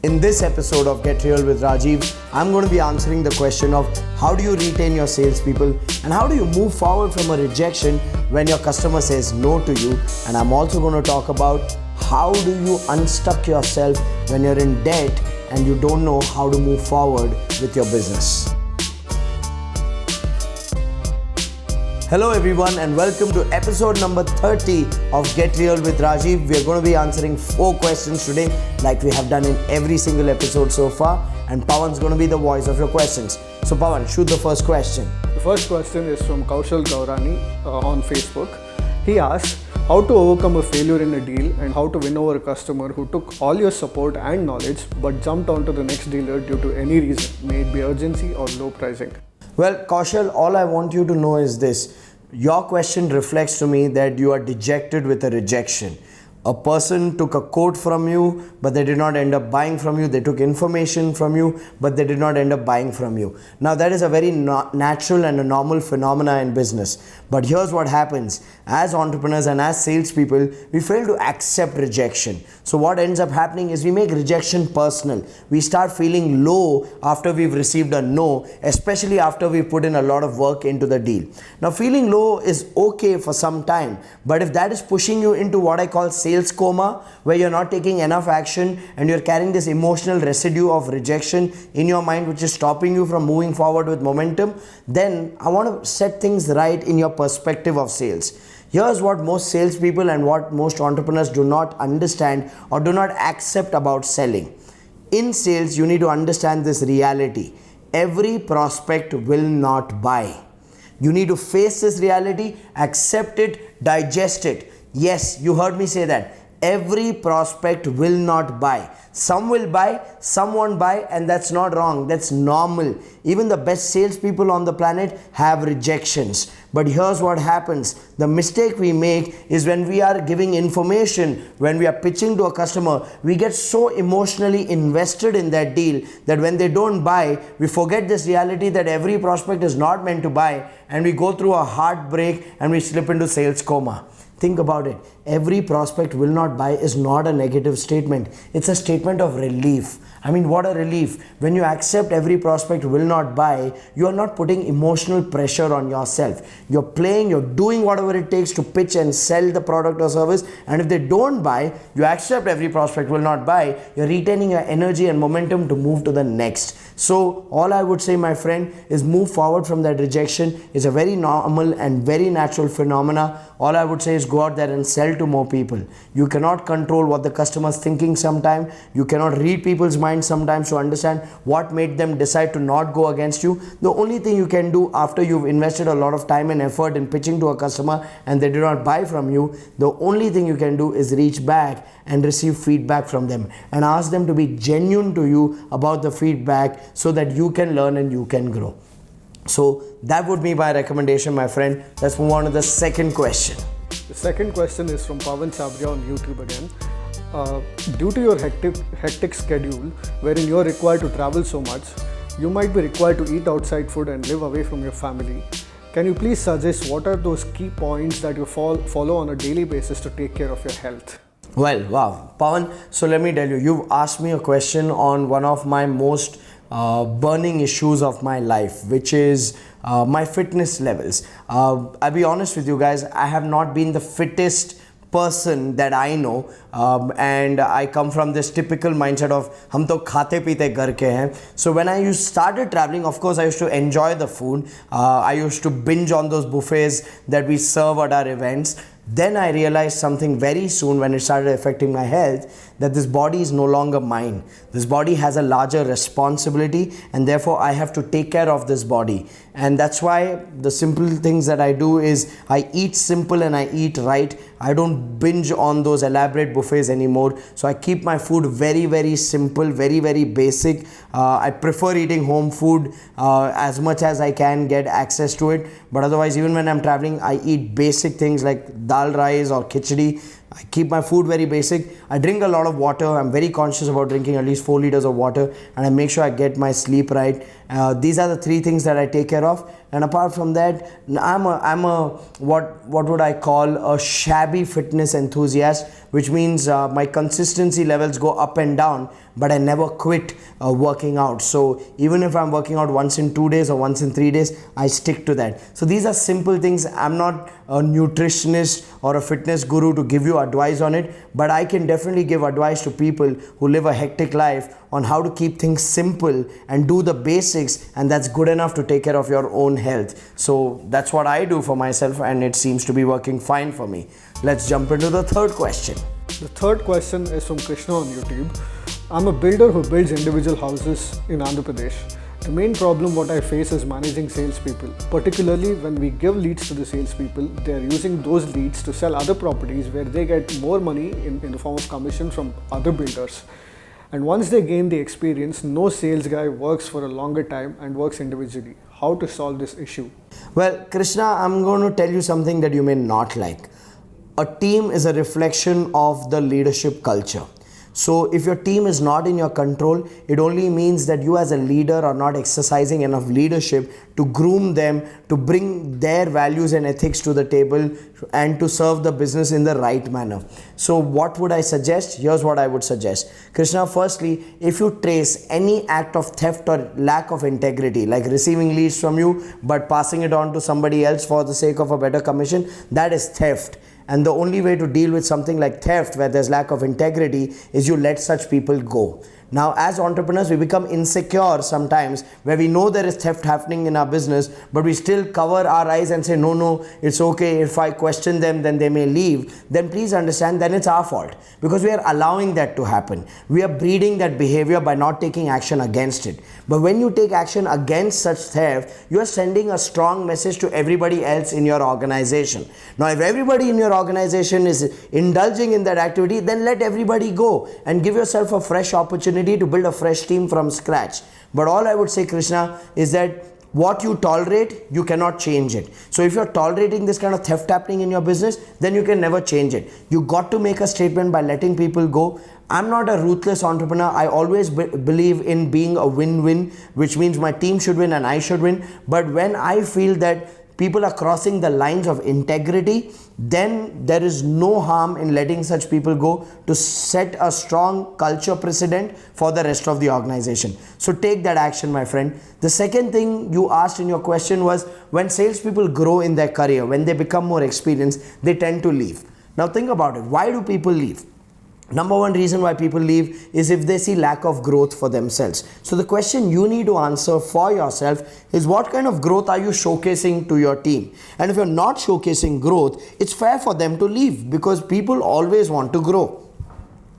In this episode of Get Real with Rajiv, I'm going to be answering the question of how do you retain your salespeople and how do you move forward from a rejection when your customer says no to you. And I'm also going to talk about how do you unstuck yourself when you're in debt and you don't know how to move forward with your business. Hello everyone and welcome to episode number 30 of Get Real with Rajiv. We are going to be answering 4 questions today like we have done in every single episode so far, and Pawan's going to be the voice of your questions. So Pawan, shoot the first question. The first question is from Kaushal Gaurani on Facebook. He asks, how to overcome a failure in a deal and how to win over a customer who took all your support and knowledge but jumped onto the next dealer due to any reason, may it be urgency or low pricing. Well, Kaushal, all I want you to know is this. Your question reflects to me that you are dejected with a rejection. A person took a quote from you, but they did not end up buying from you. They took information from you, but they did not end up buying from you. Now, that is a very natural and a normal phenomena in business. But here's what happens. As entrepreneurs and as salespeople, we fail to accept rejection. So what ends up happening is we make rejection personal. We start feeling low after we've received a no, especially after we've put in a lot of work into the deal. Now, feeling low is okay for some time, but if that is pushing you into what I call sales coma, where you're not taking enough action and you're carrying this emotional residue of rejection in your mind which is stopping you from moving forward with momentum, then I want to set things right in your perspective of sales. Here's what most salespeople and what most entrepreneurs do not understand or do not accept about selling. In sales, you need to understand this reality. Every prospect will not buy. You need to face this reality, accept it, digest it. Yes, you heard me say that. Every prospect will not buy. Some will buy, some won't buy, and that's not wrong. That's normal. Even the best salespeople on the planet have rejections. But here's what happens. The mistake we make is when we are giving information, when we are pitching to a customer, we get so emotionally invested in that deal that when they don't buy, we forget this reality that every prospect is not meant to buy, and we go through a heartbreak and we slip into sales coma. Think about it. Every prospect will not buy is not a negative statement. It's a statement of relief. I mean, what a relief. When you accept every prospect will not buy, you are not putting emotional pressure on yourself. You're playing, you're doing whatever it takes to pitch and sell the product or service. And if they don't buy, you accept every prospect will not buy. You're retaining your energy and momentum to move to the next. So all I would say, my friend, is move forward from that rejection. It's a very normal and very natural phenomena. All I would say is go out there and sell to more people. You cannot control what the customer's thinking sometimes. You cannot read people's minds sometimes to understand what made them decide to not go against you. The only thing you can do after you've invested a lot of time and effort in pitching to a customer and they do not buy from you, the only thing you can do is reach back and receive feedback from them and ask them to be genuine to you about the feedback so that you can learn and you can grow. So that would be my recommendation, my friend. Let's move on to the second question. The second question is from Pawan Sabria on YouTube again. Due to your hectic schedule, wherein you are required to travel so much, you might be required to eat outside food and live away from your family. Can you please suggest what are those key points that you follow on a daily basis to take care of your health? Well, wow, Pawan, so let me tell you, you've asked me a question on one of my most burning issues of my life, which is my fitness levels. I'll be honest with you guys, I have not been the fittest person that I know, and I come from this typical mindset of hum to khate peete ghar ke hain. So when I started traveling, of course I used to enjoy the food. I used to binge on those buffets that we serve at our events. Then I realized something very soon when it started affecting my health, that this body is no longer mine. This body has a larger responsibility and therefore I have to take care of this body. And that's why the simple things that I do is I eat simple and I eat right. I don't binge on those elaborate buffets anymore. So I keep my food very, very simple, very, very basic. I prefer eating home food as much as I can get access to it. But otherwise, even when I'm traveling, I eat basic things like dal rice or khichdi. I keep my food very basic. I drink a lot of water. I'm very conscious about drinking at least 4 liters of water, and I make sure I get my sleep right. These are the 3 things that I take care of, and apart from that, I'm a what would I call a shabby fitness enthusiast, which means my consistency levels go up and down, but I never quit working out. So even if I'm working out once in 2 days or once in 3 days, I stick to that. So these are simple things. I'm not a nutritionist or a fitness guru to give you advice on it, but I can definitely give advice to people who live a hectic life on how to keep things simple and do the basics, and that's good enough to take care of your own health. So that's what I do for myself, and it seems to be working fine for me. Let's jump into the third question. The third question is from Krishna on YouTube. I'm a builder who builds individual houses in Andhra Pradesh. The main problem what I face is managing salespeople. Particularly when we give leads to the salespeople, they are using those leads to sell other properties where they get more money in the form of commission from other builders. And once they gain the experience, no sales guy works for a longer time and works individually. How to solve this issue? Well, Krishna, I'm going to tell you something that you may not like. A team is a reflection of the leadership culture. So if your team is not in your control, it only means that you as a leader are not exercising enough leadership to groom them, to bring their values and ethics to the table, and to serve the business in the right manner. So what would I suggest? Here's what I would suggest. Krishna, firstly, if you trace any act of theft or lack of integrity, like receiving leads from you but passing it on to somebody else for the sake of a better commission, that is theft. And the only way to deal with something like theft, where there's lack of integrity, is you let such people go. Now, as entrepreneurs, we become insecure sometimes where we know there is theft happening in our business, but we still cover our eyes and say, no, it's okay. If I question them, then they may leave. Then please understand, then it's our fault, because we are allowing that to happen. We are breeding that behavior by not taking action against it. But when you take action against such theft, you are sending a strong message to everybody else in your organization. Now, if everybody in your organization is indulging in that activity, then let everybody go and give yourself a fresh opportunity to build a fresh team from scratch. But all I would say, Krishna, is that what you tolerate, you cannot change it. So if you're tolerating this kind of theft happening in your business, then you can never change it. You got to make a statement by letting people go. I'm not a ruthless entrepreneur. I always believe in being a win-win, which means my team should win and I should win. But when I feel that people are crossing the lines of integrity, then there is no harm in letting such people go, to set a strong culture precedent for the rest of the organization. So take that action, my friend. The second thing you asked in your question was, when salespeople grow in their career, when they become more experienced, they tend to leave. Now think about it. Why do people leave? Number one reason why people leave is if they see lack of growth for themselves. So the question you need to answer for yourself is, what kind of growth are you showcasing to your team? And if you're not showcasing growth, it's fair for them to leave, because people always want to grow.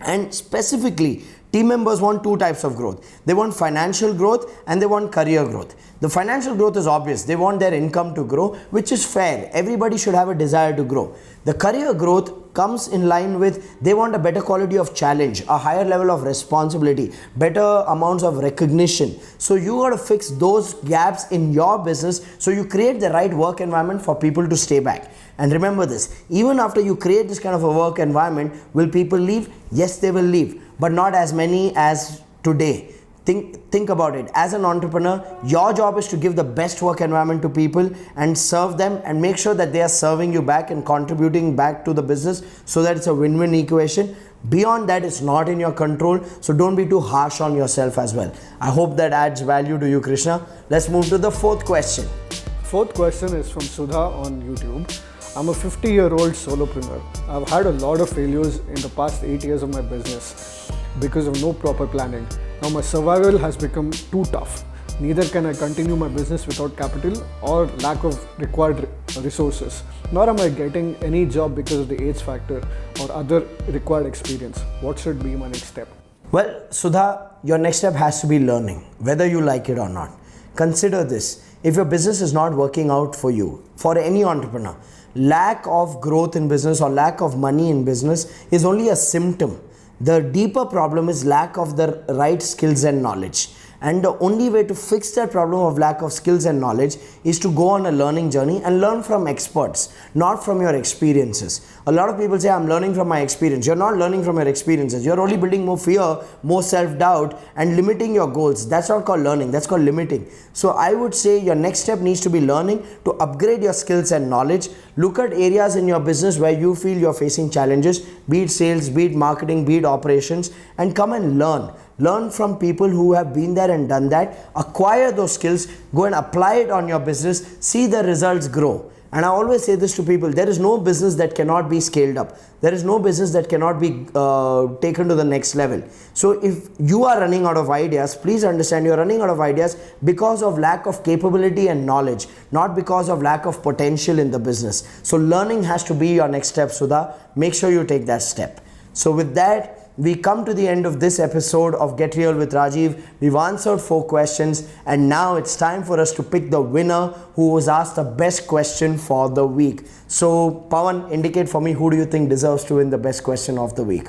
And specifically, team members want two types of growth. They want financial growth and they want career growth. The financial growth is obvious. They want their income to grow, which is fair. Everybody should have a desire to grow. The career growth comes in line with, they want a better quality of challenge, a higher level of responsibility, better amounts of recognition. So you got to fix those gaps in your business, so you create the right work environment for people to stay back. And remember this, even after you create this kind of a work environment, will people leave? Yes, they will leave, but not as many as today. Think about it. As an entrepreneur, your job is to give the best work environment to people and serve them, and make sure that they are serving you back and contributing back to the business, so that it's a win-win equation. Beyond that, it's not in your control, so don't be too harsh on yourself as well. I hope that adds value to you, Krishna. Let's move to the fourth question. Fourth question is from Sudha on YouTube. I'm a 50-year-old solopreneur. I've had a lot of failures in the past 8 years of my business because of no proper planning. Now my survival has become too tough. Neither can I continue my business without capital or lack of required resources. Nor am I getting any job because of the age factor or other required experience. What should be my next step? Well, Sudha, your next step has to be learning, whether you like it or not. Consider this. If your business is not working out for you, for any entrepreneur, lack of growth in business or lack of money in business is only a symptom. The deeper problem is lack of the right skills and knowledge. And the only way to fix that problem of lack of skills and knowledge is to go on a learning journey and learn from experts, not from your experiences. A lot of people say, I'm learning from my experience. You're not learning from your experiences. You're only building more fear, more self-doubt, and limiting your goals. That's not called learning. That's called limiting. So I would say your next step needs to be learning to upgrade your skills and knowledge. Look at areas in your business where you feel you're facing challenges, be it sales, be it marketing, be it operations, and come and learn. Learn from people who have been there and done that. Acquire those skills, go and apply it on your business, see the results grow. And I always say this to people, there is no business that cannot be scaled up. There is no business that cannot be taken to the next level. So if you are running out of ideas, please understand you're running out of ideas because of lack of capability and knowledge, not because of lack of potential in the business. So learning has to be your next step, Sudha. Make sure you take that step. So with that, we come to the end of this episode of Get Real with Rajiv. We've answered 4 questions, and now it's time for us to pick the winner who was asked the best question for the week. So Pawan, indicate for me, who do you think deserves to win the best question of the week?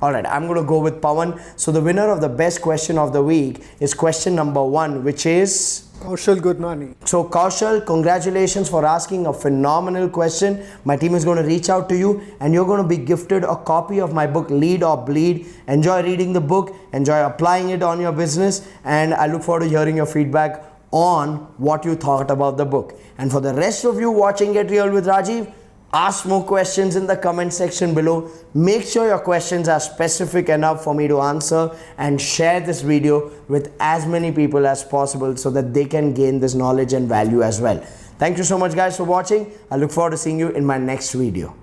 Alright, I'm going to go with Pawan. So the winner of the best question of the week is question number 1, which is Kaushal Gurnani. So Kaushal, congratulations for asking a phenomenal question. My team is going to reach out to you and you're going to be gifted a copy of my book, Lead or Bleed. Enjoy reading the book, enjoy applying it on your business, and I look forward to hearing your feedback on what you thought about the book. And for the rest of you watching Get Real with Rajiv, ask more questions in the comment section below. Make sure your questions are specific enough for me to answer, and share this video with as many people as possible so that they can gain this knowledge and value as well. Thank you so much guys for watching. I look forward to seeing you in my next video.